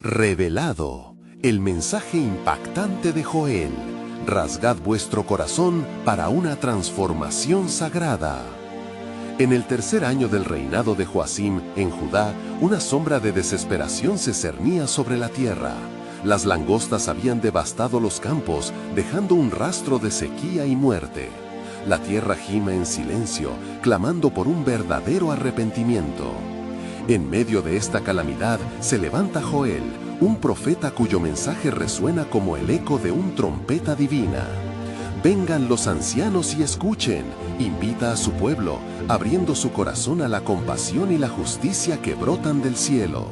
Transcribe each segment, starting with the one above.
Revelado, el mensaje impactante de Joel. Rasgad vuestro corazón para una transformación sagrada. En el tercer año del reinado de Joacim en Judá, una sombra de desesperación se cernía sobre la tierra. Las langostas habían devastado los campos, dejando un rastro de sequía y muerte. La tierra gime en silencio, clamando por un verdadero arrepentimiento. En medio de esta calamidad se levanta Joel, un profeta cuyo mensaje resuena como el eco de una trompeta divina. Vengan los ancianos y escuchen, invita a su pueblo, abriendo su corazón a la compasión y la justicia que brotan del cielo.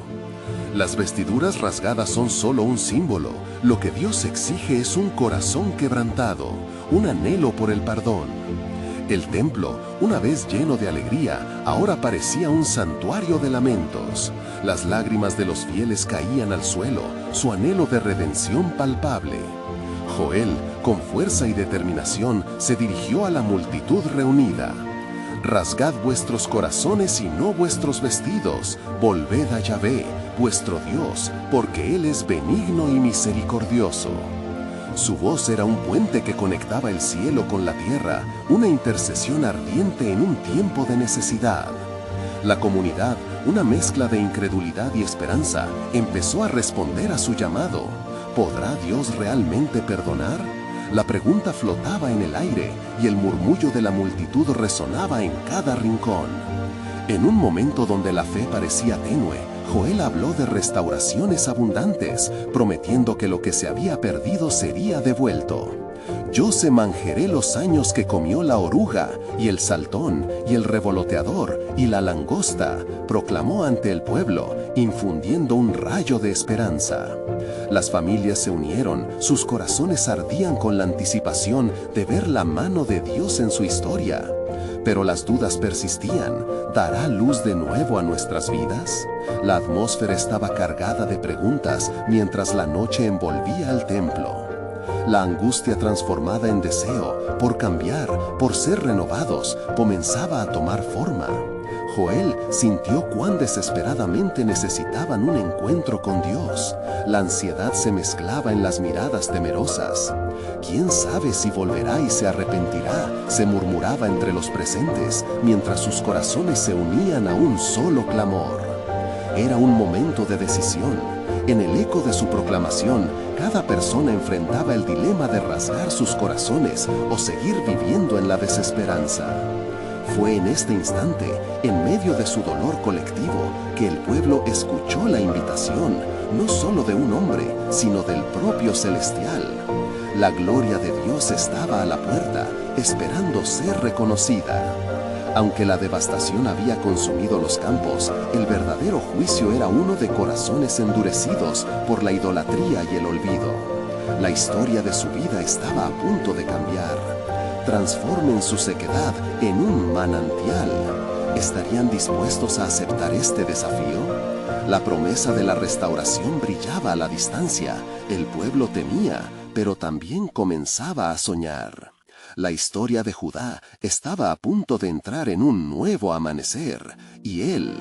Las vestiduras rasgadas son solo un símbolo. Lo que Dios exige es un corazón quebrantado, un anhelo por el perdón. El templo, una vez lleno de alegría, ahora parecía un santuario de lamentos. Las lágrimas de los fieles caían al suelo, su anhelo de redención palpable. Joel, con fuerza y determinación, se dirigió a la multitud reunida. Rasgad vuestros corazones y no vuestros vestidos, volved a Yahvé, vuestro Dios, porque Él es benigno y misericordioso. Su voz era un puente que conectaba el cielo con la tierra, una intercesión ardiente en un tiempo de necesidad. La comunidad, una mezcla de incredulidad y esperanza, empezó a responder a su llamado. ¿Podrá Dios realmente perdonar? La pregunta flotaba en el aire y el murmullo de la multitud resonaba en cada rincón. En un momento donde la fe parecía tenue, Joel habló de restauraciones abundantes, prometiendo que lo que se había perdido sería devuelto. Yo semanjaré los años que comió la oruga, y el saltón, y el revoloteador, y la langosta, proclamó ante el pueblo, infundiendo un rayo de esperanza. Las familias se unieron, sus corazones ardían con la anticipación de ver la mano de Dios en su historia. Pero las dudas persistían. ¿Dará luz de nuevo a nuestras vidas? La atmósfera estaba cargada de preguntas mientras la noche envolvía al templo. La angustia transformada en deseo, por cambiar, por ser renovados, comenzaba a tomar forma. Joel sintió cuán desesperadamente necesitaban un encuentro con Dios. La ansiedad se mezclaba en las miradas temerosas. ¿Quién sabe si volverá y se arrepentirá?, se murmuraba entre los presentes, mientras sus corazones se unían a un solo clamor. Era un momento de decisión. En el eco de su proclamación, cada persona enfrentaba el dilema de rasgar sus corazones o seguir viviendo en la desesperanza. Fue en este instante, en medio de su dolor colectivo, que el pueblo escuchó la invitación, no solo de un hombre, sino del propio celestial. La gloria de Dios estaba a la puerta, esperando ser reconocida. Aunque la devastación había consumido los campos, el verdadero juicio era uno de corazones endurecidos por la idolatría y el olvido. La historia de su vida estaba a punto de cambiar. Transformen su sequedad en un manantial. ¿Estarían dispuestos a aceptar este desafío? La promesa de la restauración brillaba a la distancia. El pueblo temía, pero también comenzaba a soñar. La historia de Judá estaba a punto de entrar en un nuevo amanecer, y él...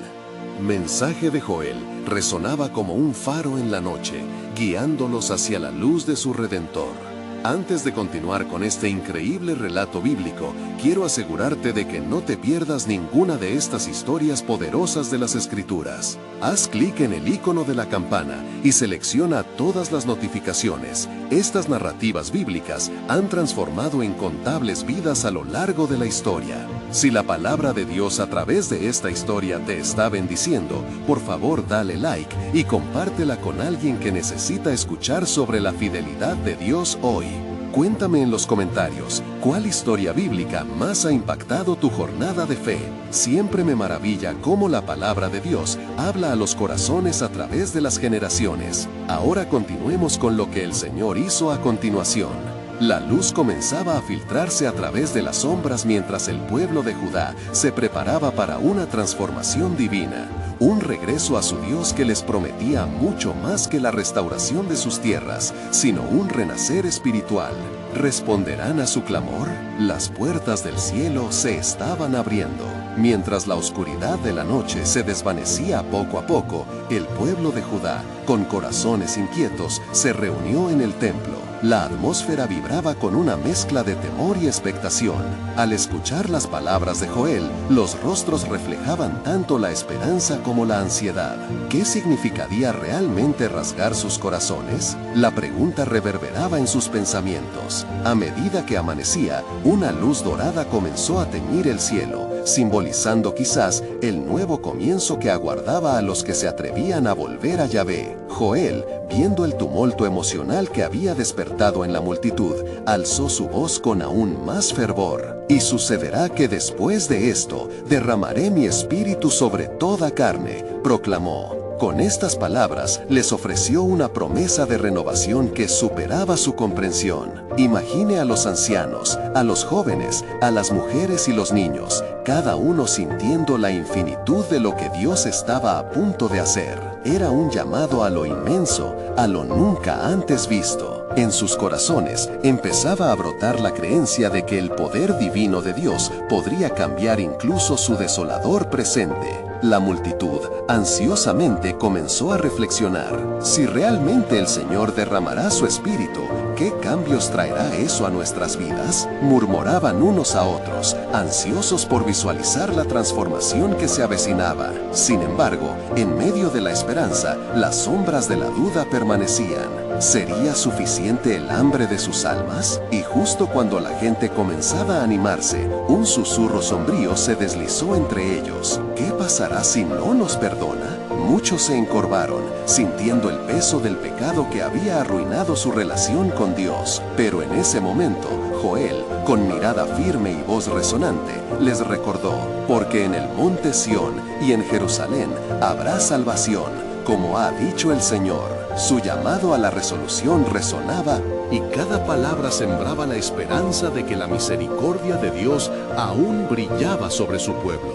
Mensaje de Joel resonaba como un faro en la noche, guiándolos hacia la luz de su Redentor. Antes de continuar con este increíble relato bíblico, quiero asegurarte de que no te pierdas ninguna de estas historias poderosas de las Escrituras. Haz clic en el icono de la campana y selecciona todas las notificaciones. Estas narrativas bíblicas han transformado incontables vidas a lo largo de la historia. Si la palabra de Dios a través de esta historia te está bendiciendo, por favor dale like y compártela con alguien que necesita escuchar sobre la fidelidad de Dios hoy. Cuéntame en los comentarios, ¿cuál historia bíblica más ha impactado tu jornada de fe? Siempre me maravilla cómo la palabra de Dios habla a los corazones a través de las generaciones. Ahora continuemos con lo que el Señor hizo a continuación. La luz comenzaba a filtrarse a través de las sombras mientras el pueblo de Judá se preparaba para una transformación divina, un regreso a su Dios que les prometía mucho más que la restauración de sus tierras, sino un renacer espiritual. ¿Responderán a su clamor? Las puertas del cielo se estaban abriendo. Mientras la oscuridad de la noche se desvanecía poco a poco, el pueblo de Judá, con corazones inquietos, se reunió en el templo. La atmósfera vibraba con una mezcla de temor y expectación. Al escuchar las palabras de Joel, los rostros reflejaban tanto la esperanza como la ansiedad. ¿Qué significaría realmente rasgar sus corazones? La pregunta reverberaba en sus pensamientos. A medida que amanecía, una luz dorada comenzó a teñir el cielo, simbolizando quizás el nuevo comienzo que aguardaba a los que se atrevían a volver a Yahvé. Joel, viendo el tumulto emocional que había despertado en la multitud, alzó su voz con aún más fervor. Y sucederá que después de esto, derramaré mi espíritu sobre toda carne, proclamó. Con estas palabras, les ofreció una promesa de renovación que superaba su comprensión. Imagine a los ancianos, a los jóvenes, a las mujeres y los niños, cada uno sintiendo la infinitud de lo que Dios estaba a punto de hacer. Era un llamado a lo inmenso, a lo nunca antes visto. En sus corazones empezaba a brotar la creencia de que el poder divino de Dios podría cambiar incluso su desolador presente. La multitud ansiosamente comenzó a reflexionar. Si realmente el Señor derramará su espíritu, ¿qué cambios traerá eso a nuestras vidas? Murmuraban unos a otros, ansiosos por visualizar la transformación que se avecinaba. Sin embargo, en medio de la esperanza, las sombras de la duda permanecían. ¿Sería suficiente el hambre de sus almas? Y justo cuando la gente comenzaba a animarse, un susurro sombrío se deslizó entre ellos. ¿Qué pasará si no nos perdona? Muchos se encorvaron, sintiendo el peso del pecado que había arruinado su relación con Dios. Pero en ese momento, Joel, con mirada firme y voz resonante, les recordó: porque en el monte Sión y en Jerusalén habrá salvación, como ha dicho el Señor. Su llamado a la resolución resonaba, y cada palabra sembraba la esperanza de que la misericordia de Dios aún brillaba sobre su pueblo.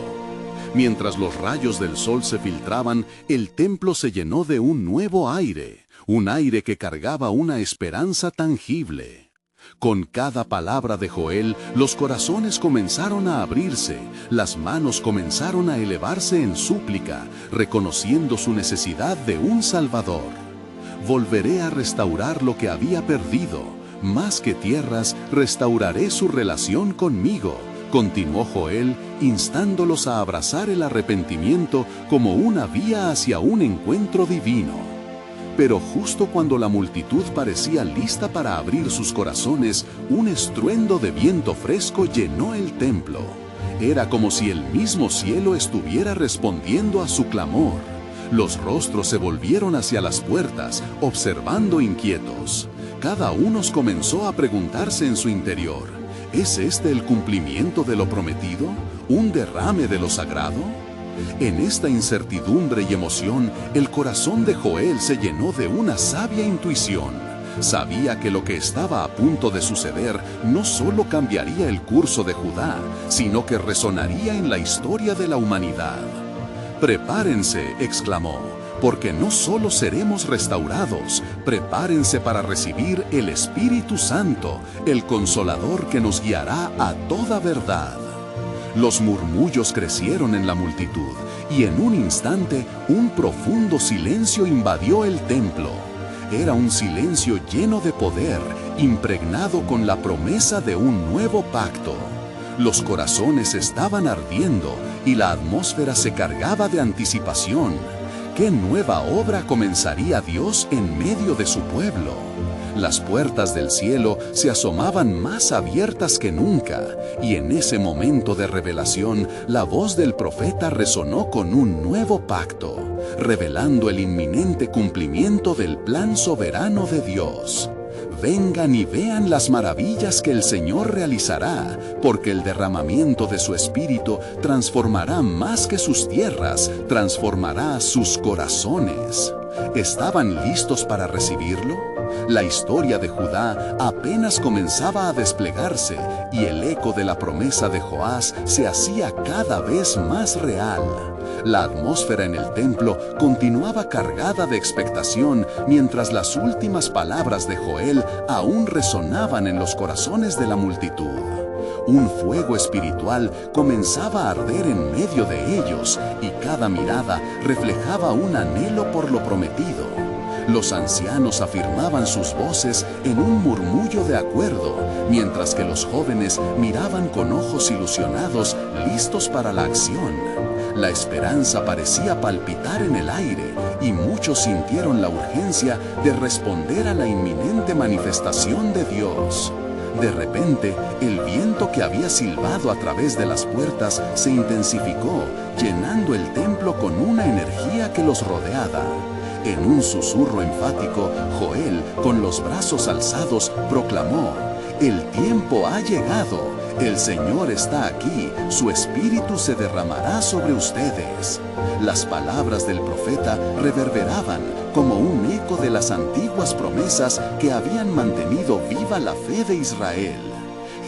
Mientras los rayos del sol se filtraban, el templo se llenó de un nuevo aire, un aire que cargaba una esperanza tangible. Con cada palabra de Joel, los corazones comenzaron a abrirse, las manos comenzaron a elevarse en súplica, reconociendo su necesidad de un Salvador. Volveré a restaurar lo que había perdido. Más que tierras, restauraré su relación conmigo, continuó Joel, instándolos a abrazar el arrepentimiento como una vía hacia un encuentro divino. Pero justo cuando la multitud parecía lista para abrir sus corazones, un estruendo de viento fresco llenó el templo. Era como si el mismo cielo estuviera respondiendo a su clamor. Los rostros se volvieron hacia las puertas, observando inquietos. Cada uno comenzó a preguntarse en su interior: ¿es este el cumplimiento de lo prometido? ¿Un derrame de lo sagrado? En esta incertidumbre y emoción, el corazón de Joel se llenó de una sabia intuición. Sabía que lo que estaba a punto de suceder no solo cambiaría el curso de Judá, sino que resonaría en la historia de la humanidad. «Prepárense», exclamó, «porque no solo seremos restaurados, prepárense para recibir el Espíritu Santo, el Consolador que nos guiará a toda verdad». Los murmullos crecieron en la multitud, y en un instante un profundo silencio invadió el templo. Era un silencio lleno de poder, impregnado con la promesa de un nuevo pacto. Los corazones estaban ardiendo y la atmósfera se cargaba de anticipación. ¿Qué nueva obra comenzaría Dios en medio de su pueblo? Las puertas del cielo se asomaban más abiertas que nunca, y en ese momento de revelación, la voz del profeta resonó con un nuevo pacto, revelando el inminente cumplimiento del plan soberano de Dios. Vengan y vean las maravillas que el Señor realizará, porque el derramamiento de su Espíritu transformará más que sus tierras, transformará sus corazones. ¿Estaban listos para recibirlo? La historia de Judá apenas comenzaba a desplegarse y el eco de la promesa de Joás se hacía cada vez más real. La atmósfera en el templo continuaba cargada de expectación mientras las últimas palabras de Joel aún resonaban en los corazones de la multitud. Un fuego espiritual comenzaba a arder en medio de ellos y cada mirada reflejaba un anhelo por lo prometido. Los ancianos afirmaban sus voces en un murmullo de acuerdo, mientras que los jóvenes miraban con ojos ilusionados, listos para la acción. La esperanza parecía palpitar en el aire y muchos sintieron la urgencia de responder a la inminente manifestación de Dios. De repente, el viento que había silbado a través de las puertas se intensificó, llenando el templo con una energía que los rodeaba. En un susurro enfático, Joel, con los brazos alzados, proclamó: «El tiempo ha llegado, el Señor está aquí, su espíritu se derramará sobre ustedes». Las palabras del profeta reverberaban como un eco de las antiguas promesas que habían mantenido viva la fe de Israel.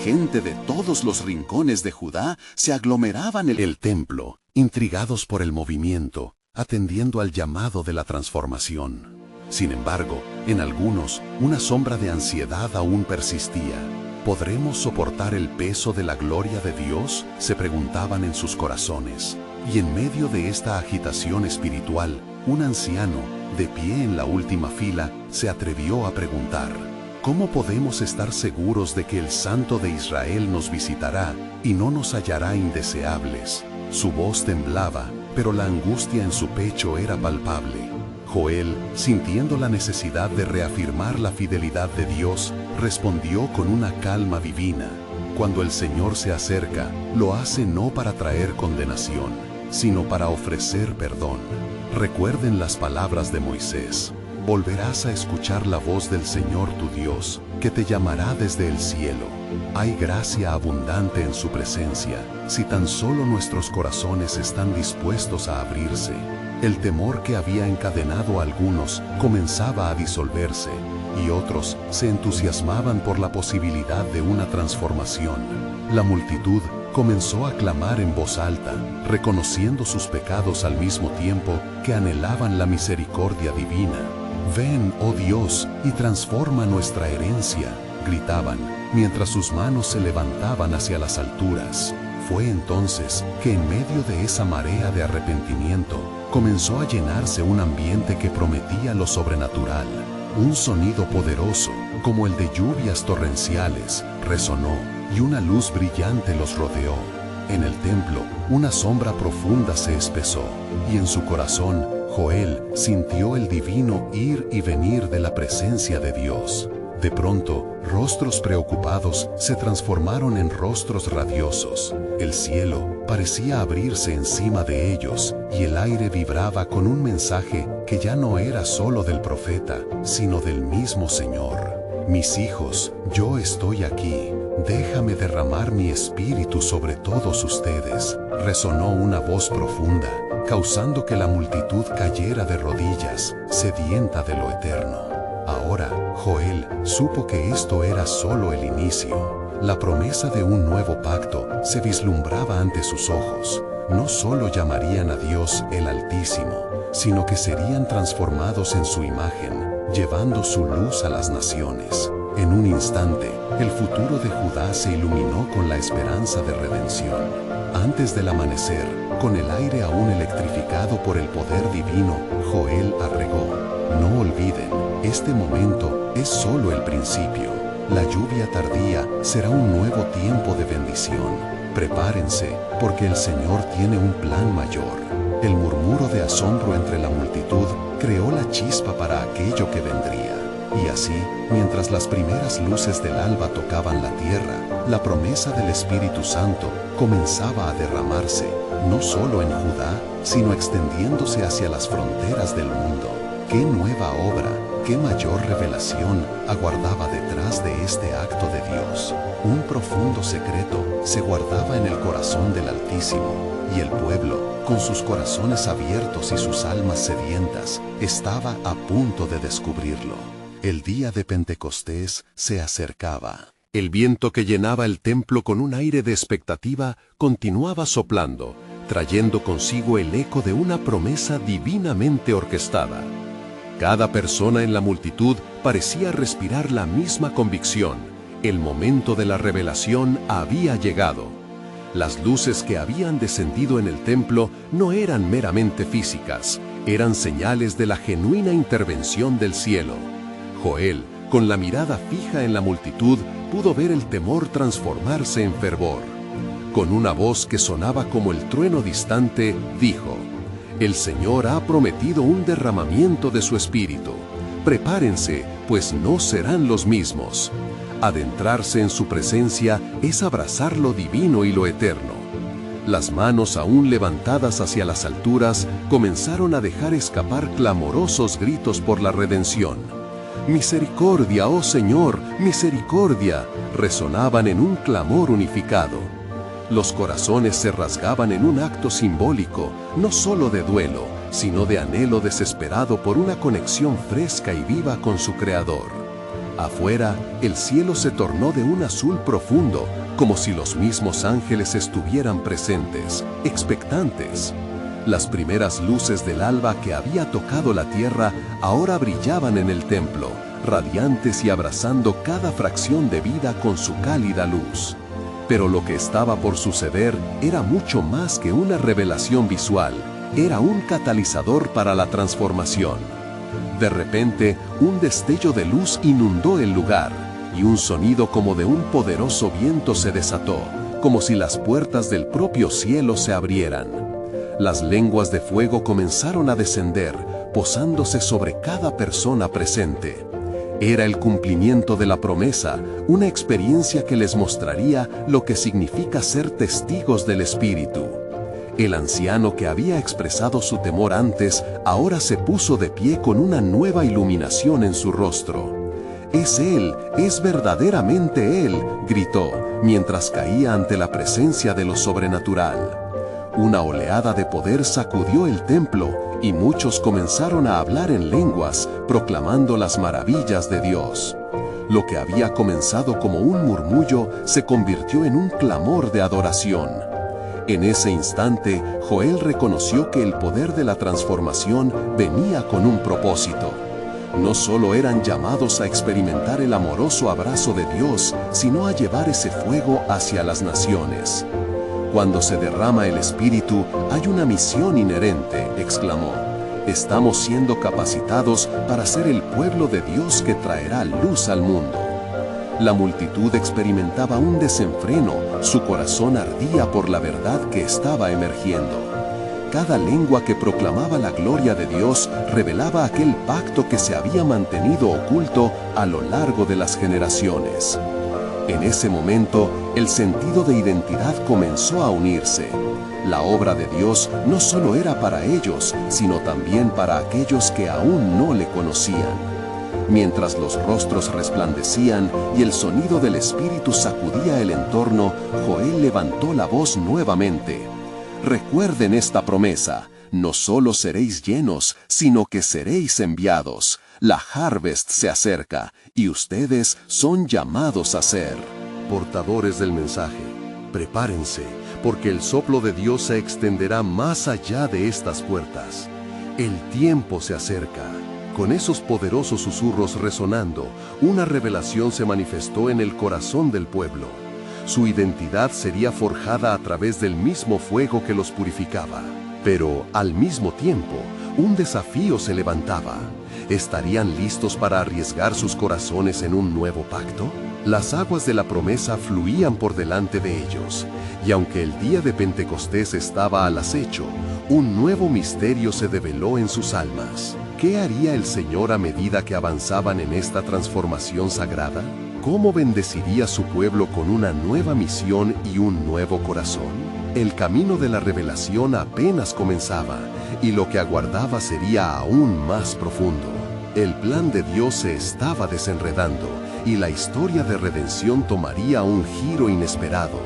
Gente de todos los rincones de Judá se aglomeraban en el templo, intrigados por el movimiento, atendiendo al llamado de la transformación. Sin embargo, en algunos, una sombra de ansiedad aún persistía. ¿Podremos soportar el peso de la gloria de Dios?, se preguntaban en sus corazones. Y en medio de esta agitación espiritual, un anciano, de pie en la última fila, se atrevió a preguntar: ¿cómo podemos estar seguros de que el Santo de Israel nos visitará y no nos hallará indeseables? Su voz temblaba, pero la angustia en su pecho era palpable. Joel, sintiendo la necesidad de reafirmar la fidelidad de Dios, respondió con una calma divina: cuando el Señor se acerca, lo hace no para traer condenación, sino para ofrecer perdón. Recuerden las palabras de Moisés: volverás a escuchar la voz del Señor tu Dios, que te llamará desde el cielo. Hay gracia abundante en su presencia, si tan solo nuestros corazones están dispuestos a abrirse. El temor que había encadenado a algunos comenzaba a disolverse, y otros se entusiasmaban por la posibilidad de una transformación. La multitud comenzó a clamar en voz alta, reconociendo sus pecados al mismo tiempo que anhelaban la misericordia divina. «Ven, oh Dios, y transforma nuestra herencia», gritaban, mientras sus manos se levantaban hacia las alturas. Fue entonces que en medio de esa marea de arrepentimiento, comenzó a llenarse un ambiente que prometía lo sobrenatural. Un sonido poderoso, como el de lluvias torrenciales, resonó, y una luz brillante los rodeó. En el templo, una sombra profunda se espesó, y en su corazón, Joel sintió el divino ir y venir de la presencia de Dios. De pronto, rostros preocupados se transformaron en rostros radiosos. El cielo parecía abrirse encima de ellos, y el aire vibraba con un mensaje que ya no era solo del profeta, sino del mismo Señor. «Mis hijos, yo estoy aquí. Déjame derramar mi espíritu sobre todos ustedes», resonó una voz profunda, causando que la multitud cayera de rodillas, sedienta de lo eterno. Ahora, Joel supo que esto era solo el inicio. La promesa de un nuevo pacto se vislumbraba ante sus ojos. No solo llamarían a Dios el Altísimo, sino que serían transformados en su imagen, llevando su luz a las naciones. En un instante, el futuro de Judá se iluminó con la esperanza de redención. Antes del amanecer, con el aire aún electrificado por el poder divino, Joel agregó: «No olviden, este momento es solo el principio. La lluvia tardía será un nuevo tiempo de bendición. Prepárense, porque el Señor tiene un plan mayor». El murmuro de asombro entre la multitud creó la chispa para aquello que vendría. Y así, mientras las primeras luces del alba tocaban la tierra, la promesa del Espíritu Santo comenzaba a derramarse, no solo en Judá, sino extendiéndose hacia las fronteras del mundo. ¡Qué nueva obra, qué mayor revelación aguardaba detrás de este acto de Dios! Un profundo secreto se guardaba en el corazón del Altísimo, y el pueblo, con sus corazones abiertos y sus almas sedientas, estaba a punto de descubrirlo. El día de Pentecostés se acercaba. El viento que llenaba el templo con un aire de expectativa continuaba soplando, trayendo consigo el eco de una promesa divinamente orquestada. Cada persona en la multitud parecía respirar la misma convicción: El momento de la revelación había llegado. Las luces que habían descendido en el templo no eran meramente físicas, eran señales de la genuina intervención del cielo. Joel, con la mirada fija en la multitud, pudo ver el temor transformarse en fervor. Con una voz que sonaba como el trueno distante, dijo: «El Señor ha prometido un derramamiento de su espíritu. Prepárense, pues no serán los mismos». Adentrarse en su presencia es abrazar lo divino y lo eterno. Las manos aún levantadas hacia las alturas comenzaron a dejar escapar clamorosos gritos por la redención. «Misericordia, oh Señor, misericordia», resonaban en un clamor unificado. Los corazones se rasgaban en un acto simbólico, no solo de duelo, sino de anhelo desesperado por una conexión fresca y viva con su Creador. Afuera, el cielo se tornó de un azul profundo, como si los mismos ángeles estuvieran presentes, expectantes. Las primeras luces del alba que había tocado la tierra ahora brillaban en el templo, radiantes y abrazando cada fracción de vida con su cálida luz. Pero lo que estaba por suceder era mucho más que una revelación visual, era un catalizador para la transformación. De repente, un destello de luz inundó el lugar, y un sonido como de un poderoso viento se desató, como si las puertas del propio cielo se abrieran. Las lenguas de fuego comenzaron a descender, posándose sobre cada persona presente. Era el cumplimiento de la promesa, una experiencia que les mostraría lo que significa ser testigos del Espíritu. El anciano que había expresado su temor antes, ahora se puso de pie con una nueva iluminación en su rostro. «Es Él, es verdaderamente Él», gritó, mientras caía ante la presencia de lo sobrenatural. Una oleada de poder sacudió el templo, y muchos comenzaron a hablar en lenguas, proclamando las maravillas de Dios. Lo que había comenzado como un murmullo se convirtió en un clamor de adoración. En ese instante, Joel reconoció que el poder de la transformación venía con un propósito. No solo eran llamados a experimentar el amoroso abrazo de Dios, sino a llevar ese fuego hacia las naciones. «Cuando se derrama el Espíritu, hay una misión inherente», exclamó. «Estamos siendo capacitados para ser el pueblo de Dios que traerá luz al mundo». La multitud experimentaba un desenfreno, su corazón ardía por la verdad que estaba emergiendo. Cada lengua que proclamaba la gloria de Dios revelaba aquel pacto que se había mantenido oculto a lo largo de las generaciones. En ese momento, el sentido de identidad comenzó a unirse. La obra de Dios no solo era para ellos, sino también para aquellos que aún no le conocían. Mientras los rostros resplandecían y el sonido del Espíritu sacudía el entorno, Joel levantó la voz nuevamente. «Recuerden esta promesa, no solo seréis llenos, sino que seréis enviados. La harvest se acerca, y ustedes son llamados a ser portadores del mensaje. Prepárense, porque el soplo de Dios se extenderá más allá de estas puertas. El tiempo se acerca». Con esos poderosos susurros resonando, una revelación se manifestó en el corazón del pueblo. Su identidad sería forjada a través del mismo fuego que los purificaba. Pero, al mismo tiempo, un desafío se levantaba. ¿Estarían listos para arriesgar sus corazones en un nuevo pacto? Las aguas de la promesa fluían por delante de ellos, y aunque el día de Pentecostés estaba al acecho, un nuevo misterio se develó en sus almas. ¿Qué haría el Señor a medida que avanzaban en esta transformación sagrada? ¿Cómo bendeciría su pueblo con una nueva misión y un nuevo corazón? El camino de la revelación apenas comenzaba, y lo que aguardaba sería aún más profundo. El plan de Dios se estaba desenredando, y la historia de redención tomaría un giro inesperado.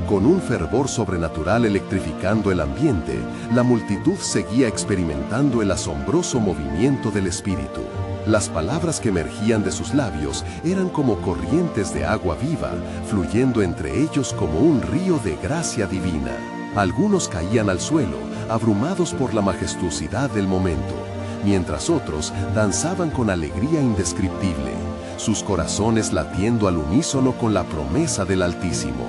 Con un fervor sobrenatural electrificando el ambiente, la multitud seguía experimentando el asombroso movimiento del Espíritu. Las palabras que emergían de sus labios eran como corrientes de agua viva, fluyendo entre ellos como un río de gracia divina. Algunos caían al suelo, abrumados por la majestuosidad del momento, mientras otros danzaban con alegría indescriptible. sus corazones latiendo al unísono con la promesa del Altísimo.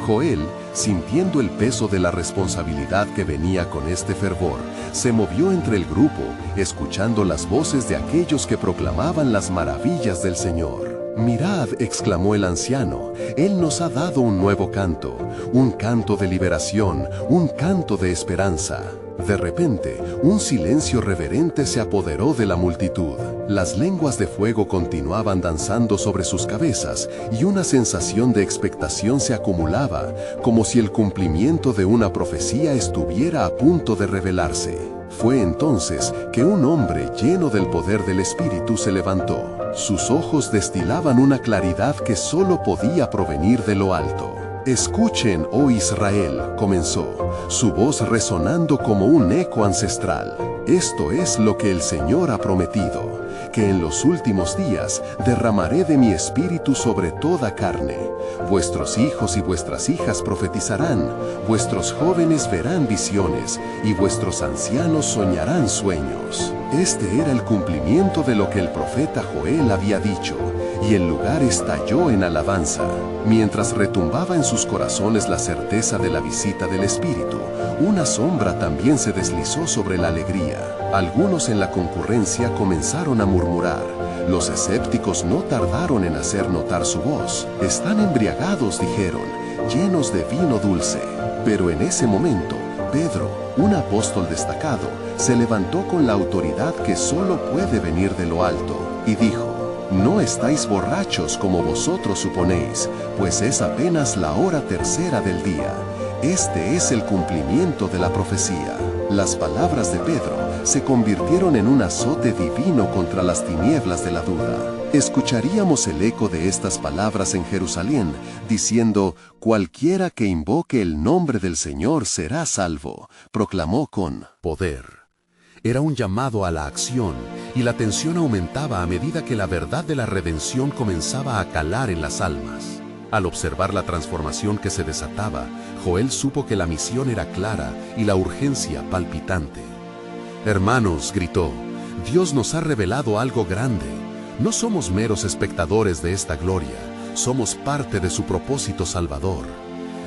Joel, sintiendo el peso de la responsabilidad que venía con este fervor, se movió entre el grupo, escuchando las voces de aquellos que proclamaban las maravillas del Señor. «Mirad», exclamó el anciano, «Él nos ha dado un nuevo canto, un canto de liberación, un canto de esperanza». De repente, un silencio reverente se apoderó de la multitud. Las lenguas de fuego continuaban danzando sobre sus cabezas y una sensación de expectación se acumulaba, como si el cumplimiento de una profecía estuviera a punto de revelarse. Fue entonces que un hombre lleno del poder del Espíritu se levantó. Sus ojos destilaban una claridad que solo podía provenir de lo alto. «Escuchen, oh Israel», comenzó, su voz resonando como un eco ancestral. «Esto es lo que el Señor ha prometido, que en los últimos días derramaré de mi espíritu sobre toda carne. Vuestros hijos y vuestras hijas profetizarán, vuestros jóvenes verán visiones, y vuestros ancianos soñarán sueños». Este era el cumplimiento de lo que el profeta Joel había dicho, y el lugar estalló en alabanza. Mientras retumbaba en sus corazones la certeza de la visita del Espíritu, una sombra también se deslizó sobre la alegría. Algunos en la concurrencia comenzaron a murmurar. Los escépticos no tardaron en hacer notar su voz. «Están embriagados», dijeron, «llenos de vino dulce». Pero en ese momento, Pedro, un apóstol destacado, se levantó con la autoridad que solo puede venir de lo alto, y dijo: «No estáis borrachos como vosotros suponéis, pues es apenas la hora tercera del día. Este es el cumplimiento de la profecía». Las palabras de Pedro se convirtieron en un azote divino contra las tinieblas de la duda. Escucharíamos el eco de estas palabras en Jerusalén, diciendo: «Cualquiera que invoque el nombre del Señor será salvo», proclamó con poder. Era un llamado a la acción, y la tensión aumentaba a medida que la verdad de la redención comenzaba a calar en las almas. Al observar la transformación que se desataba, Joel supo que la misión era clara y la urgencia palpitante. «Hermanos», gritó, «Dios nos ha revelado algo grande. No somos meros espectadores de esta gloria, somos parte de su propósito salvador.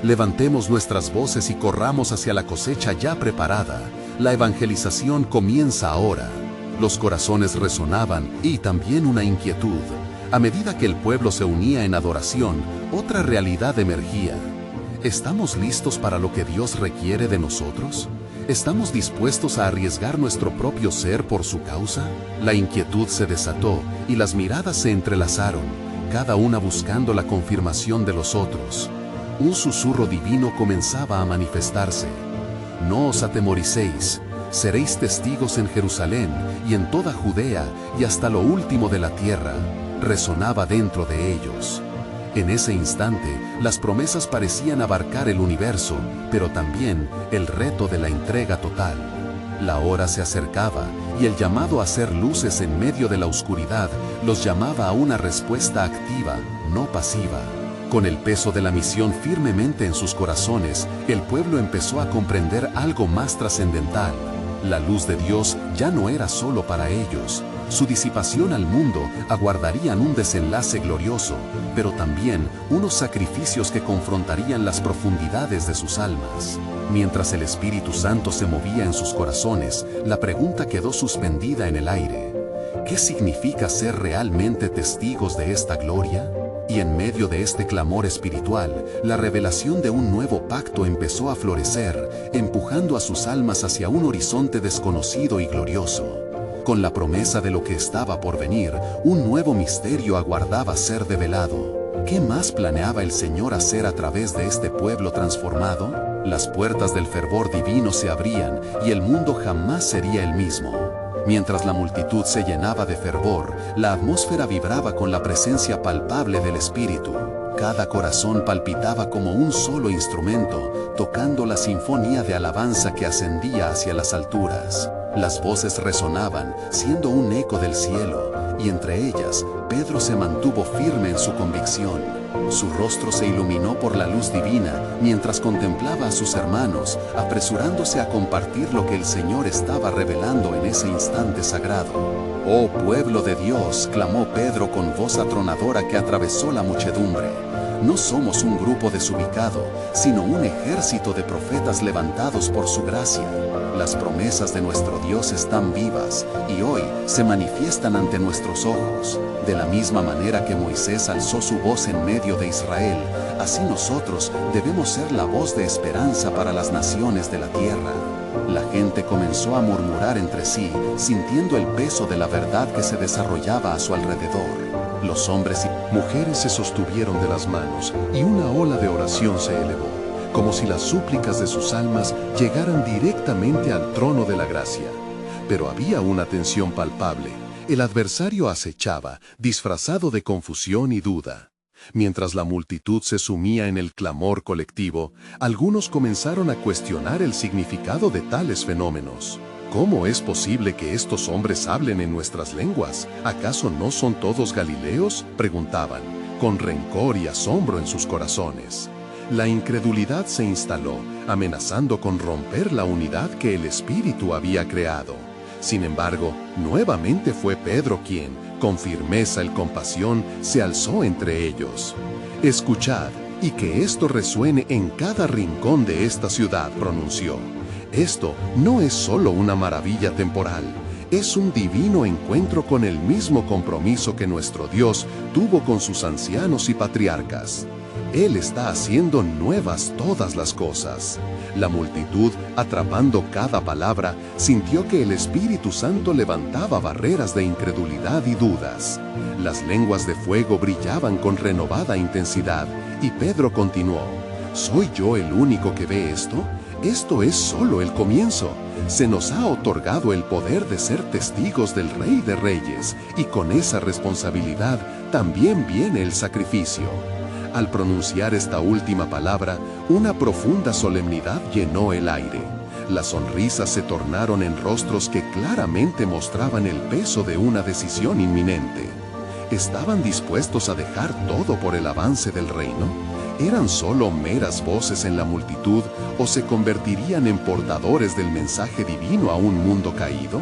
Levantemos nuestras voces y corramos hacia la cosecha ya preparada. La evangelización comienza ahora». Los corazones resonaban y también una inquietud. A medida que el pueblo se unía en adoración, otra realidad emergía. ¿Estamos listos para lo que Dios requiere de nosotros? ¿Estamos dispuestos a arriesgar nuestro propio ser por su causa? La inquietud se desató y las miradas se entrelazaron, cada una buscando la confirmación de los otros. Un susurro divino comenzaba a manifestarse. «No os atemoricéis, seréis testigos en Jerusalén y en toda Judea y hasta lo último de la tierra», resonaba dentro de ellos. En ese instante, las promesas parecían abarcar el universo, pero también el reto de la entrega total. La hora se acercaba y el llamado a ser luces en medio de la oscuridad los llamaba a una respuesta activa, no pasiva. Con el peso de la misión firmemente en sus corazones, el pueblo empezó a comprender algo más trascendental. La luz de Dios ya no era solo para ellos. Su disipación al mundo aguardarían un desenlace glorioso, pero también unos sacrificios que confrontarían las profundidades de sus almas. Mientras el Espíritu Santo se movía en sus corazones, la pregunta quedó suspendida en el aire. ¿Qué significa ser realmente testigos de esta gloria? Y en medio de este clamor espiritual, la revelación de un nuevo pacto empezó a florecer, empujando a sus almas hacia un horizonte desconocido y glorioso. Con la promesa de lo que estaba por venir, un nuevo misterio aguardaba ser develado. ¿Qué más planeaba el Señor hacer a través de este pueblo transformado? Las puertas del fervor divino se abrían y el mundo jamás sería el mismo. Mientras la multitud se llenaba de fervor, la atmósfera vibraba con la presencia palpable del Espíritu. Cada corazón palpitaba como un solo instrumento, tocando la sinfonía de alabanza que ascendía hacia las alturas. Las voces resonaban, siendo un eco del cielo, y entre ellas, Pedro se mantuvo firme en su convicción. Su rostro se iluminó por la luz divina, mientras contemplaba a sus hermanos, apresurándose a compartir lo que el Señor estaba revelando en ese instante sagrado. «Oh pueblo de Dios», clamó Pedro con voz atronadora que atravesó la muchedumbre, «no somos un grupo desubicado, sino un ejército de profetas levantados por su gracia. Las promesas de nuestro Dios están vivas y hoy se manifiestan ante nuestros ojos. De la misma manera que Moisés alzó su voz en medio de Israel, así nosotros debemos ser la voz de esperanza para las naciones de la tierra». La gente comenzó a murmurar entre sí, sintiendo el peso de la verdad que se desarrollaba a su alrededor. Los hombres y mujeres se sostuvieron de las manos y una ola de oración se elevó, como si las súplicas de sus almas llegaran directamente al trono de la gracia. Pero había una tensión palpable. El adversario acechaba, disfrazado de confusión y duda. Mientras la multitud se sumía en el clamor colectivo, algunos comenzaron a cuestionar el significado de tales fenómenos. ¿Cómo es posible que estos hombres hablen en nuestras lenguas? ¿Acaso no son todos galileos?, preguntaban, con rencor y asombro en sus corazones. La incredulidad se instaló, amenazando con romper la unidad que el Espíritu había creado. Sin embargo, nuevamente fue Pedro quien, con firmeza y compasión, se alzó entre ellos. «Escuchad, y que esto resuene en cada rincón de esta ciudad», pronunció. «Esto no es solo una maravilla temporal, es un divino encuentro con el mismo compromiso que nuestro Dios tuvo con sus ancianos y patriarcas. Él está haciendo nuevas todas las cosas». La multitud, atrapando cada palabra, sintió que el Espíritu Santo levantaba barreras de incredulidad y dudas. Las lenguas de fuego brillaban con renovada intensidad, y Pedro continuó: «¿Soy yo el único que ve esto? Esto es solo el comienzo. Se nos ha otorgado el poder de ser testigos del Rey de Reyes, y con esa responsabilidad también viene el sacrificio». Al pronunciar esta última palabra, una profunda solemnidad llenó el aire. Las sonrisas se tornaron en rostros que claramente mostraban el peso de una decisión inminente. ¿Estaban dispuestos a dejar todo por el avance del reino? ¿Eran solo meras voces en la multitud o se convertirían en portadores del mensaje divino a un mundo caído?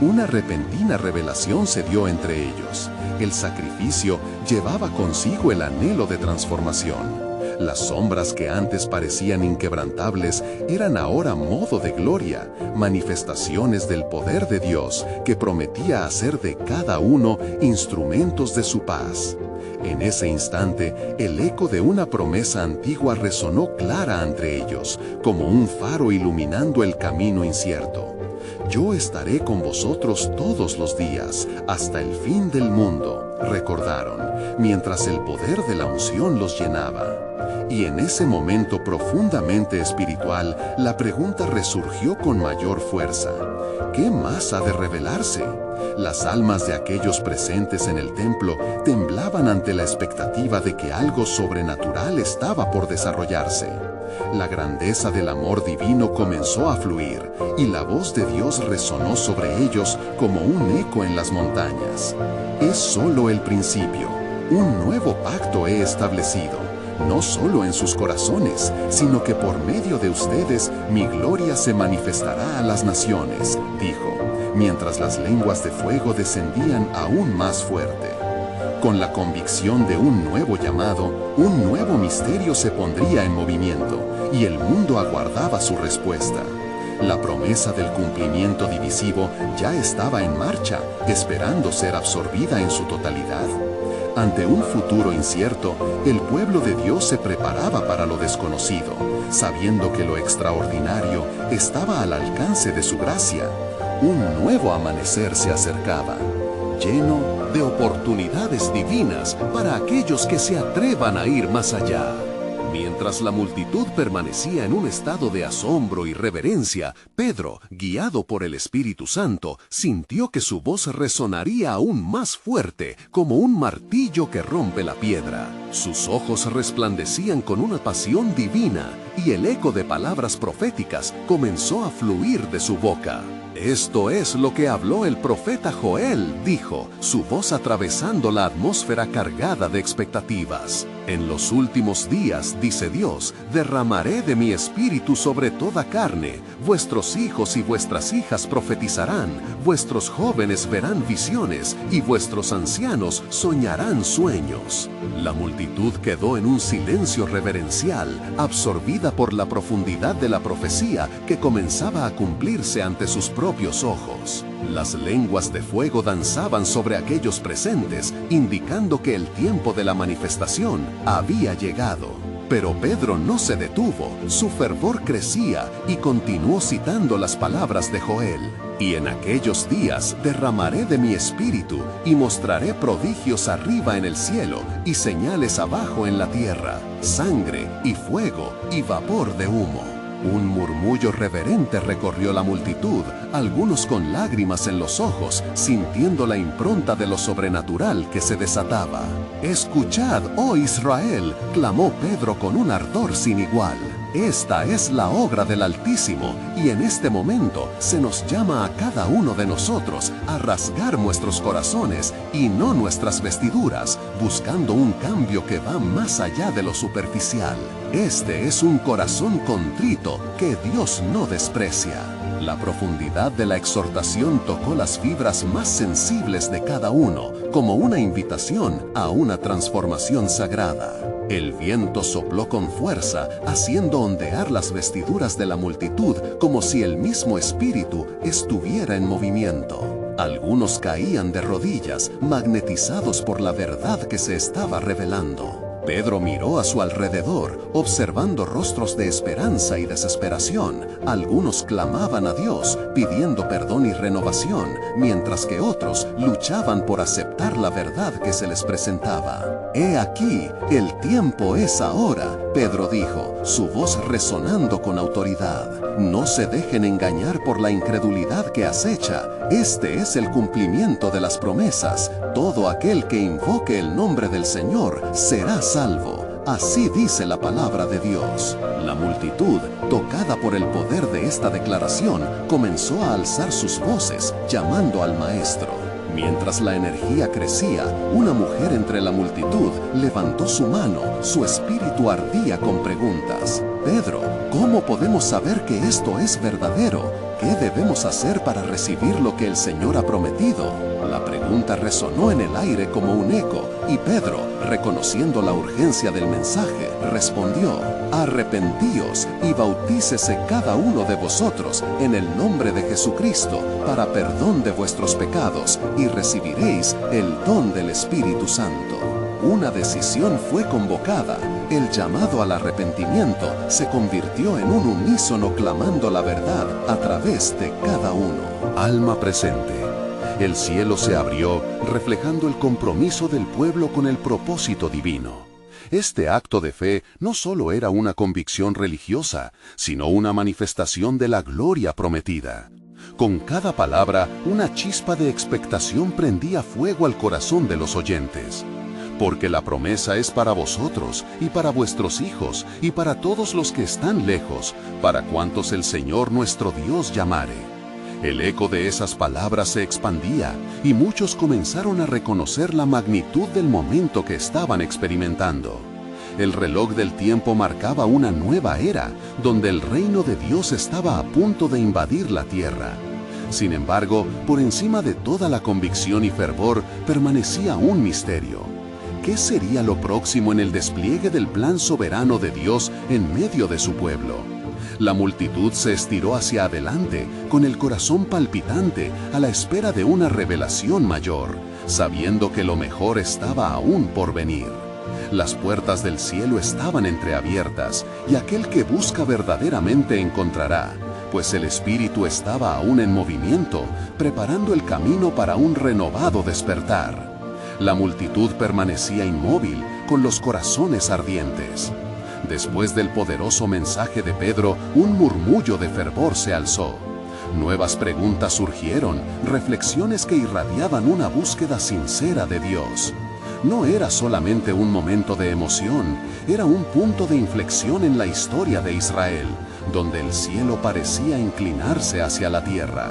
Una repentina revelación se dio entre ellos. El sacrificio llevaba consigo el anhelo de transformación. Las sombras que antes parecían inquebrantables eran ahora modo de gloria, manifestaciones del poder de Dios que prometía hacer de cada uno instrumentos de su paz. En ese instante, el eco de una promesa antigua resonó clara entre ellos, como un faro iluminando el camino incierto. «Yo estaré con vosotros todos los días, hasta el fin del mundo», recordaron, mientras el poder de la unción los llenaba. Y en ese momento profundamente espiritual, la pregunta resurgió con mayor fuerza: ¿qué más ha de revelarse? Las almas de aquellos presentes en el templo temblaban ante la expectativa de que algo sobrenatural estaba por desarrollarse. La grandeza del amor divino comenzó a fluir, y la voz de Dios resonó sobre ellos como un eco en las montañas. «Es solo el principio. Un nuevo pacto he establecido, no solo en sus corazones, sino que por medio de ustedes mi gloria se manifestará a las naciones», dijo, mientras las lenguas de fuego descendían aún más fuerte. Con la convicción de un nuevo llamado, un nuevo misterio se pondría en movimiento, y el mundo aguardaba su respuesta. La promesa del cumplimiento divisivo ya estaba en marcha, esperando ser absorbida en su totalidad. Ante un futuro incierto, el pueblo de Dios se preparaba para lo desconocido, sabiendo que lo extraordinario estaba al alcance de su gracia. Un nuevo amanecer se acercaba, lleno de oportunidades divinas para aquellos que se atrevan a ir más allá. Mientras la multitud permanecía en un estado de asombro y reverencia, Pedro, guiado por el Espíritu Santo, sintió que su voz resonaría aún más fuerte, como un martillo que rompe la piedra. Sus ojos resplandecían con una pasión divina y el eco de palabras proféticas comenzó a fluir de su boca. Esto es lo que habló el profeta Joel, dijo, su voz atravesando la atmósfera cargada de expectativas. En los últimos días, dice Dios, derramaré de mi espíritu sobre toda carne. Vuestros hijos y vuestras hijas profetizarán, vuestros jóvenes verán visiones y vuestros ancianos soñarán sueños. La multitud quedó en un silencio reverencial, absorbida por la profundidad de la profecía que comenzaba a cumplirse ante sus propios ojos. Las lenguas de fuego danzaban sobre aquellos presentes, indicando que el tiempo de la manifestación había llegado. Pero Pedro no se detuvo, su fervor crecía y continuó citando las palabras de Joel. Y en aquellos días derramaré de mi espíritu y mostraré prodigios arriba en el cielo y señales abajo en la tierra, sangre y fuego y vapor de humo. Un murmullo reverente recorrió la multitud, algunos con lágrimas en los ojos, sintiendo la impronta de lo sobrenatural que se desataba. «Escuchad, oh Israel», clamó Pedro con un ardor sin igual. Esta es la obra del Altísimo, y en este momento se nos llama a cada uno de nosotros a rasgar nuestros corazones y no nuestras vestiduras, buscando un cambio que va más allá de lo superficial. Este es un corazón contrito que Dios no desprecia. La profundidad de la exhortación tocó las fibras más sensibles de cada uno, como una invitación a una transformación sagrada. El viento sopló con fuerza, haciendo ondear las vestiduras de la multitud como si el mismo espíritu estuviera en movimiento. Algunos caían de rodillas, magnetizados por la verdad que se estaba revelando. Pedro miró a su alrededor, observando rostros de esperanza y desesperación. Algunos clamaban a Dios, pidiendo perdón y renovación, mientras que otros luchaban por aceptar la verdad que se les presentaba. «He aquí, el tiempo es ahora», Pedro dijo, su voz resonando con autoridad. «No se dejen engañar por la incredulidad que acecha. Este es el cumplimiento de las promesas. Todo aquel que invoque el nombre del Señor será salvo. Así dice la palabra de Dios». La multitud, tocada por el poder de esta declaración, comenzó a alzar sus voces, llamando al Maestro. Mientras la energía crecía, una mujer entre la multitud levantó su mano, su espíritu ardía con preguntas. «Pedro, ¿cómo podemos saber que esto es verdadero? ¿Qué debemos hacer para recibir lo que el Señor ha prometido?». La pregunta resonó en el aire como un eco, y Pedro, reconociendo la urgencia del mensaje, respondió: «Arrepentíos y bautícese cada uno de vosotros en el nombre de Jesucristo para perdón de vuestros pecados y recibiréis el don del Espíritu Santo». Una decisión fue convocada. El llamado al arrepentimiento se convirtió en un unísono clamando la verdad a través de cada uno. Alma presente. El cielo se abrió, reflejando el compromiso del pueblo con el propósito divino. Este acto de fe no solo era una convicción religiosa, sino una manifestación de la gloria prometida. Con cada palabra, una chispa de expectación prendía fuego al corazón de los oyentes. Porque la promesa es para vosotros, y para vuestros hijos, y para todos los que están lejos, para cuantos el Señor nuestro Dios llamare. El eco de esas palabras se expandía, y muchos comenzaron a reconocer la magnitud del momento que estaban experimentando. El reloj del tiempo marcaba una nueva era, donde el reino de Dios estaba a punto de invadir la tierra. Sin embargo, por encima de toda la convicción y fervor, permanecía un misterio. ¿Qué sería lo próximo en el despliegue del plan soberano de Dios en medio de su pueblo? La multitud se estiró hacia adelante, con el corazón palpitante, a la espera de una revelación mayor, sabiendo que lo mejor estaba aún por venir. Las puertas del cielo estaban entreabiertas, y aquel que busca verdaderamente encontrará, pues el Espíritu estaba aún en movimiento, preparando el camino para un renovado despertar. La multitud permanecía inmóvil, con los corazones ardientes. Después del poderoso mensaje de Pedro, un murmullo de fervor se alzó. Nuevas preguntas surgieron, reflexiones que irradiaban una búsqueda sincera de Dios. no era solamente un momento de emoción, era un punto de inflexión en la historia de Israel, donde el cielo parecía inclinarse hacia la tierra.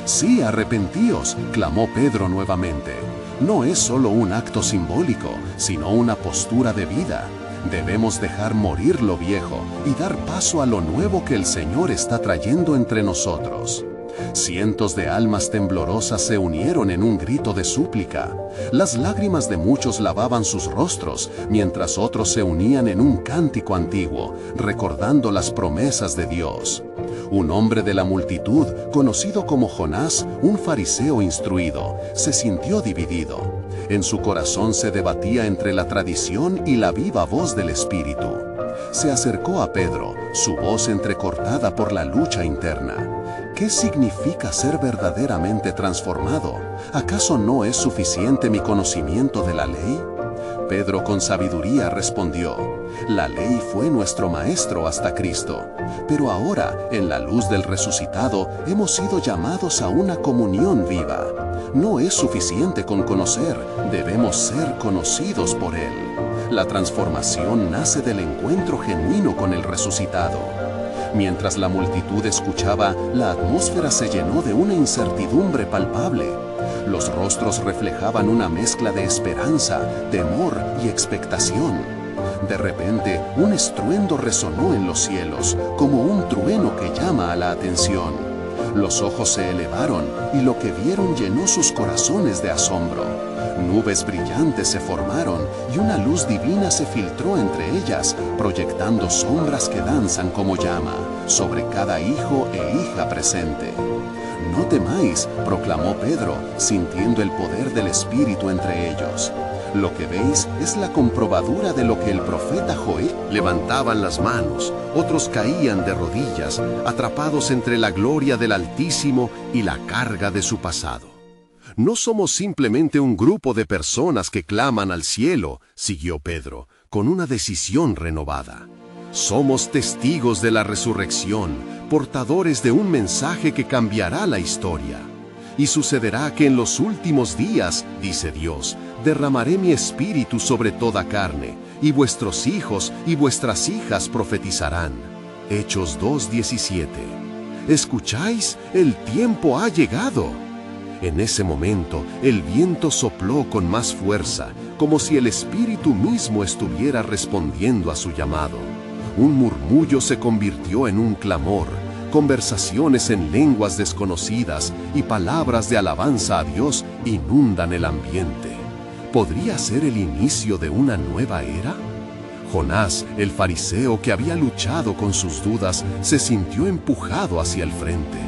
Sí, arrepentíos, clamó Pedro nuevamente. No es solo un acto simbólico, sino una postura de vida. Debemos dejar morir lo viejo y dar paso a lo nuevo que el Señor está trayendo entre nosotros. Cientos de almas temblorosas se unieron en un grito de súplica. Las lágrimas de muchos lavaban sus rostros, mientras otros se unían en un cántico antiguo, recordando las promesas de Dios. Un hombre de la multitud, conocido como Jonás, un fariseo instruido, se sintió dividido. En su corazón se debatía entre la tradición y la viva voz del Espíritu. Se acercó a Pedro, su voz entrecortada por la lucha interna. ¿Qué significa ser verdaderamente transformado? ¿Acaso no es suficiente mi conocimiento de la ley? Pedro con sabiduría respondió: la ley fue nuestro maestro hasta Cristo, pero ahora, en la luz del resucitado, hemos sido llamados a una comunión viva. No es suficiente con conocer, debemos ser conocidos por Él. La transformación nace del encuentro genuino con el resucitado. Mientras la multitud escuchaba, la atmósfera se llenó de una incertidumbre palpable. Los rostros reflejaban una mezcla de esperanza, temor y expectación. De repente, un estruendo resonó en los cielos, como un trueno que llama a la atención. Los ojos se elevaron y lo que vieron llenó sus corazones de asombro. Nubes brillantes se formaron y una luz divina se filtró entre ellas, proyectando sombras que danzan como llama sobre cada hijo e hija presente. «No temáis», proclamó Pedro, sintiendo el poder del Espíritu entre ellos. «Lo que veis es la comprobadura de lo que el profeta Joel». Levantaban las manos, otros caían de rodillas, atrapados entre la gloria del Altísimo y la carga de su pasado. No somos simplemente un grupo de personas que claman al cielo, siguió Pedro, con una decisión renovada. Somos testigos de la resurrección, portadores de un mensaje que cambiará la historia. Y sucederá que en los últimos días, dice Dios, derramaré mi espíritu sobre toda carne, y vuestros hijos y vuestras hijas profetizarán. Hechos 2:17. ¿Escucháis? El tiempo ha llegado. En ese momento, el viento sopló con más fuerza, como si el Espíritu mismo estuviera respondiendo a su llamado. Un murmullo se convirtió en un clamor, conversaciones en lenguas desconocidas y palabras de alabanza a Dios inundan el ambiente. ¿Podría ser el inicio de una nueva era? Jonás, el fariseo que había luchado con sus dudas, se sintió empujado hacia el frente.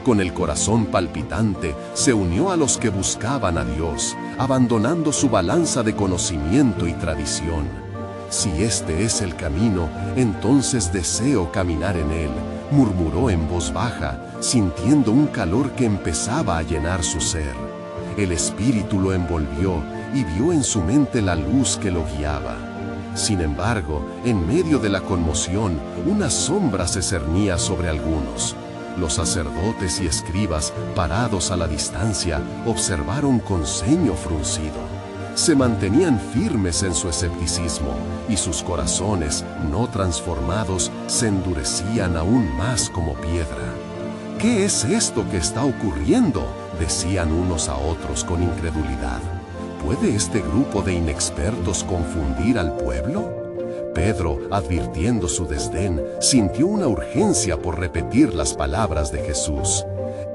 Con el corazón palpitante, se unió a los que buscaban a Dios, abandonando su balanza de conocimiento y tradición. Si este es el camino, entonces deseo caminar en él, murmuró en voz baja, sintiendo un calor que empezaba a llenar su ser. El Espíritu lo envolvió y vio en su mente la luz que lo guiaba. Sin embargo, en medio de la conmoción, una sombra se cernía sobre algunos. Los sacerdotes y escribas, parados a la distancia, observaron con ceño fruncido. Se mantenían firmes en su escepticismo, y sus corazones, no transformados, se endurecían aún más como piedra. «¿Qué es esto que está ocurriendo?», decían unos a otros con incredulidad. ¿Puede este grupo de inexpertos confundir al pueblo? Pedro, advirtiendo su desdén, sintió una urgencia por repetir las palabras de Jesús.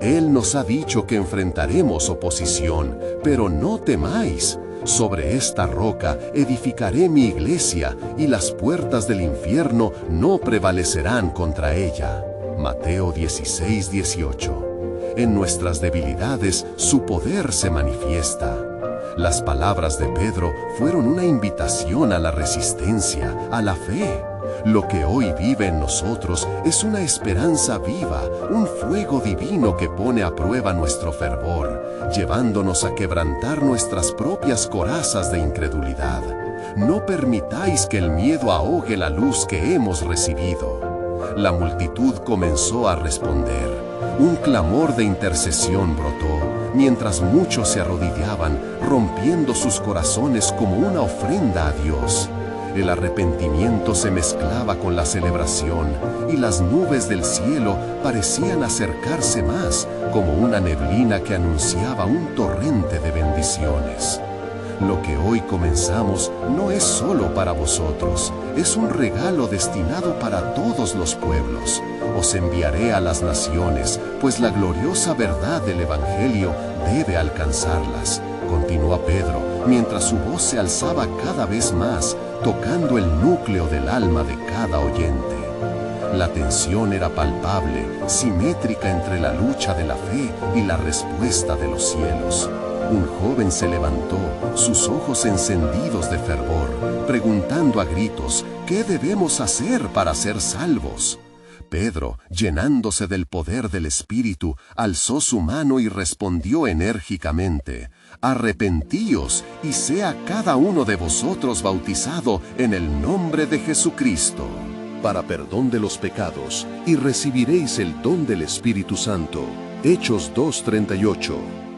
Él nos ha dicho que enfrentaremos oposición, pero no temáis. Sobre esta roca edificaré mi iglesia, y las puertas del infierno no prevalecerán contra ella. Mateo 16:18. En nuestras debilidades, su poder se manifiesta. Las palabras de Pedro fueron una invitación a la resistencia, a la fe. Lo que hoy vive en nosotros es una esperanza viva, un fuego divino que pone a prueba nuestro fervor, llevándonos a quebrantar nuestras propias corazas de incredulidad. No permitáis que el miedo ahogue la luz que hemos recibido. La multitud comenzó a responder. Un clamor de intercesión brotó. mientras muchos se arrodillaban, rompiendo sus corazones como una ofrenda a Dios. El arrepentimiento se mezclaba con la celebración, y las nubes del cielo parecían acercarse más, como una neblina que anunciaba un torrente de bendiciones. Lo que hoy comenzamos no es solo para vosotros, es un regalo destinado para todos los pueblos. Os enviaré a las naciones, pues la gloriosa verdad del Evangelio debe alcanzarlas, continúa Pedro, mientras su voz se alzaba cada vez más, tocando el núcleo del alma de cada oyente. La tensión era palpable, simétrica entre la lucha de la fe y la respuesta de los cielos. Un joven se levantó, sus ojos encendidos de fervor, preguntando a gritos, ¿qué debemos hacer para ser salvos? Pedro, llenándose del poder del Espíritu, alzó su mano y respondió enérgicamente, «Arrepentíos y sea cada uno de vosotros bautizado en el nombre de Jesucristo, para perdón de los pecados, y recibiréis el don del Espíritu Santo». Hechos 2:38.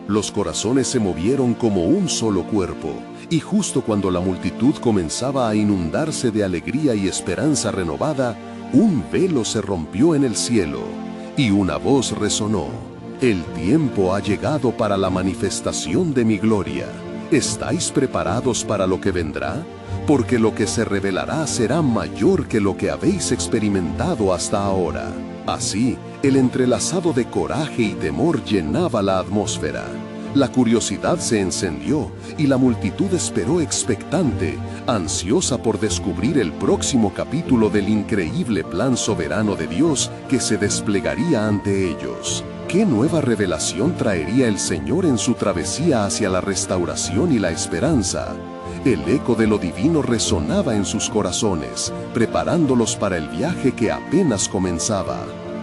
Los corazones se movieron como un solo cuerpo, y justo cuando la multitud comenzaba a inundarse de alegría y esperanza renovada, un velo se rompió en el cielo, y una voz resonó: «El tiempo ha llegado para la manifestación de mi gloria. ¿Estáis preparados para lo que vendrá? Porque lo que se revelará será mayor que lo que habéis experimentado hasta ahora». Así, el entrelazado de coraje y temor llenaba la atmósfera. La curiosidad se encendió y la multitud esperó expectante, ansiosa por descubrir el próximo capítulo del increíble plan soberano de Dios que se desplegaría ante ellos. ¿Qué nueva revelación traería el Señor en su travesía hacia la restauración y la esperanza? El eco de lo divino resonaba en sus corazones, preparándolos para el viaje que apenas comenzaba.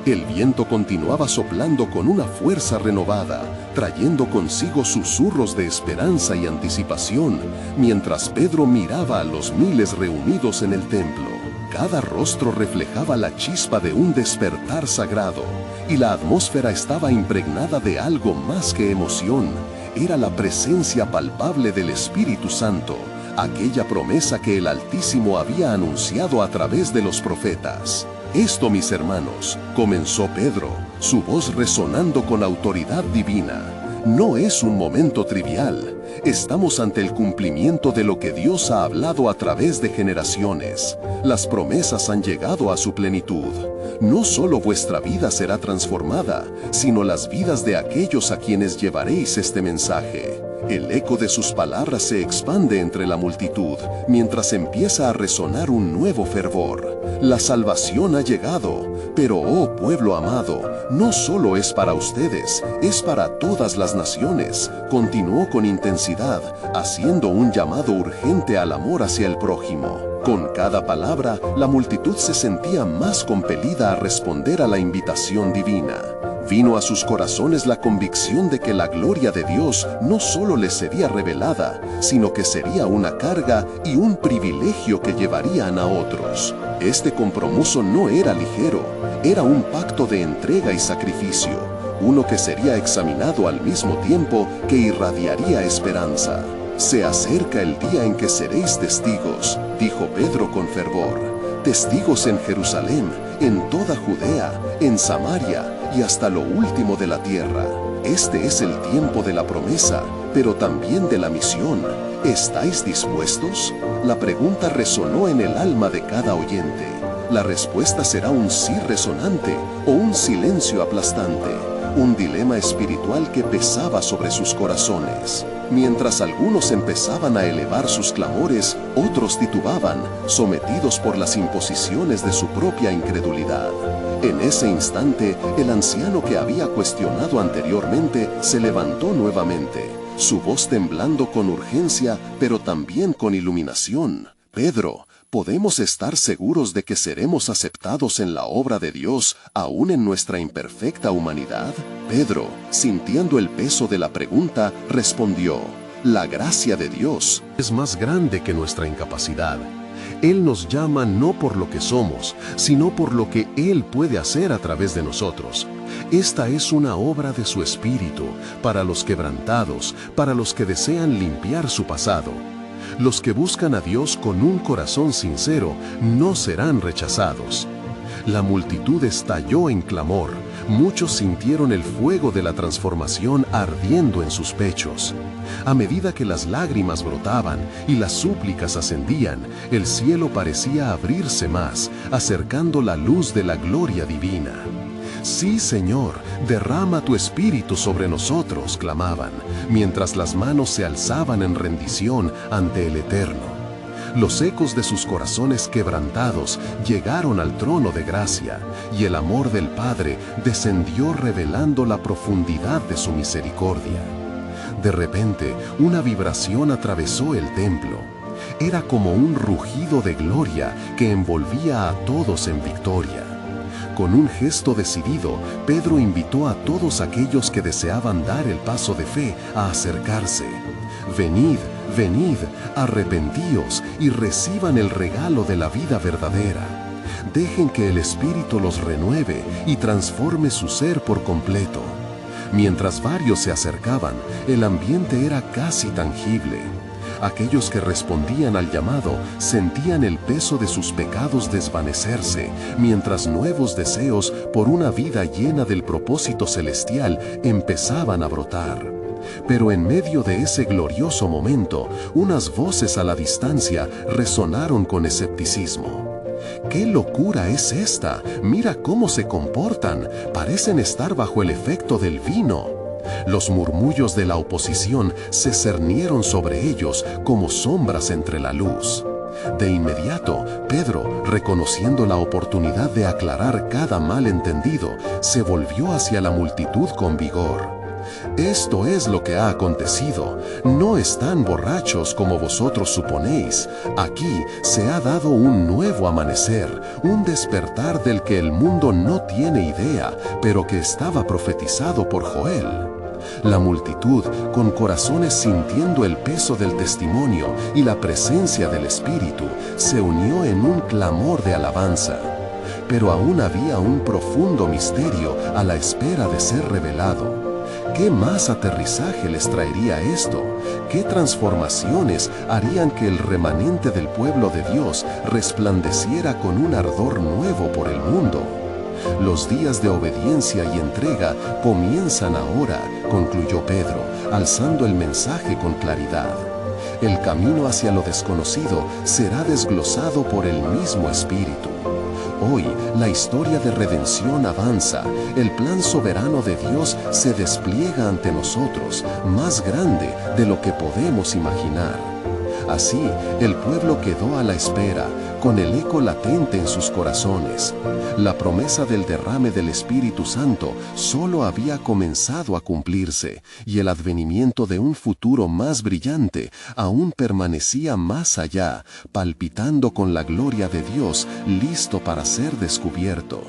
El viento continuaba soplando con una fuerza renovada, trayendo consigo susurros de esperanza y anticipación, mientras Pedro miraba a los miles reunidos en el templo. Cada rostro reflejaba la chispa de un despertar sagrado, y la atmósfera estaba impregnada de algo más que emoción. Era la presencia palpable del Espíritu Santo, aquella promesa que el Altísimo había anunciado a través de los profetas. «Esto, mis hermanos», comenzó Pedro, su voz resonando con autoridad divina, «no es un momento trivial. Estamos ante el cumplimiento de lo que Dios ha hablado a través de generaciones. Las promesas han llegado a su plenitud. No solo vuestra vida será transformada, sino las vidas de aquellos a quienes llevaréis este mensaje». El eco de sus palabras se expande entre la multitud, mientras empieza a resonar un nuevo fervor. La salvación ha llegado, pero, oh pueblo amado, no solo es para ustedes, es para todas las naciones. Continuó con intensidad, haciendo un llamado urgente al amor hacia el prójimo. Con cada palabra, la multitud se sentía más compelida a responder a la invitación divina. Vino a sus corazones la convicción de que la gloria de Dios no solo les sería revelada, sino que sería una carga y un privilegio que llevarían a otros. Este compromiso no era ligero, era un pacto de entrega y sacrificio, uno que sería examinado al mismo tiempo que irradiaría esperanza. «Se acerca el día en que seréis testigos», dijo Pedro con fervor. «Testigos en Jerusalén, en toda Judea, en Samaria y hasta lo último de la tierra». Este es el tiempo de la promesa, pero también de la misión. ¿Estáis dispuestos? La pregunta resonó en el alma de cada oyente. La respuesta será un sí resonante o un silencio aplastante, un dilema espiritual que pesaba sobre sus corazones. Mientras algunos empezaban a elevar sus clamores, otros titubaban, sometidos por las imposiciones de su propia incredulidad. En ese instante, el anciano que había cuestionado anteriormente se levantó nuevamente, su voz temblando con urgencia, pero también con iluminación. «Pedro, ¿podemos estar seguros de que seremos aceptados en la obra de Dios, aún en nuestra imperfecta humanidad?» Pedro, sintiendo el peso de la pregunta, respondió: «La gracia de Dios es más grande que nuestra incapacidad. Él nos llama no por lo que somos, sino por lo que Él puede hacer a través de nosotros. Esta es una obra de su Espíritu, para los quebrantados, para los que desean limpiar su pasado. Los que buscan a Dios con un corazón sincero no serán rechazados. La multitud estalló en clamor. Muchos sintieron el fuego de la transformación ardiendo en sus pechos. A medida que las lágrimas brotaban y las súplicas ascendían, el cielo parecía abrirse más, acercando la luz de la gloria divina. «Sí, Señor, derrama tu espíritu sobre nosotros», clamaban, mientras las manos se alzaban en rendición ante el Eterno. Los ecos de sus corazones quebrantados llegaron al trono de gracia, y el amor del Padre descendió revelando la profundidad de su misericordia. De repente, una vibración atravesó el templo. Era como un rugido de gloria que envolvía a todos en victoria. Con un gesto decidido, Pedro invitó a todos aquellos que deseaban dar el paso de fe a acercarse. «Venid, venid, arrepentíos y reciban el regalo de la vida verdadera. Dejen que el Espíritu los renueve y transforme su ser por completo». Mientras varios se acercaban, el ambiente era casi tangible. Aquellos que respondían al llamado sentían el peso de sus pecados desvanecerse, mientras nuevos deseos por una vida llena del propósito celestial empezaban a brotar. Pero en medio de ese glorioso momento, unas voces a la distancia resonaron con escepticismo. «¿Qué locura es esta? Mira cómo se comportan. Parecen estar bajo el efecto del vino». Los murmullos de la oposición se cernieron sobre ellos como sombras entre la luz. De inmediato, Pedro, reconociendo la oportunidad de aclarar cada malentendido, se volvió hacia la multitud con vigor. «Esto es lo que ha acontecido. No están borrachos como vosotros suponéis. Aquí se ha dado un nuevo amanecer, un despertar del que el mundo no tiene idea, pero que estaba profetizado por Joel». La multitud, con corazones sintiendo el peso del testimonio y la presencia del Espíritu, se unió en un clamor de alabanza. Pero aún había un profundo misterio a la espera de ser revelado. ¿Qué más aterrizaje les traería esto? ¿Qué transformaciones harían que el remanente del pueblo de Dios resplandeciera con un ardor nuevo por el mundo? Los días de obediencia y entrega comienzan ahora, concluyó Pedro, alzando el mensaje con claridad. El camino hacia lo desconocido será desglosado por el mismo Espíritu. Hoy, la historia de redención avanza. El plan soberano de Dios se despliega ante nosotros, más grande de lo que podemos imaginar. Así, el pueblo quedó a la espera, con el eco latente en sus corazones. La promesa del derrame del Espíritu Santo solo había comenzado a cumplirse, y el advenimiento de un futuro más brillante aún permanecía más allá, palpitando con la gloria de Dios, listo para ser descubierto.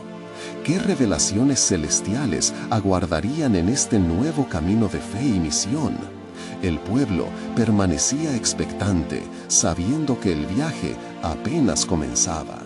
¿Qué revelaciones celestiales aguardarían en este nuevo camino de fe y misión? El pueblo permanecía expectante, sabiendo que el viaje apenas comenzaba.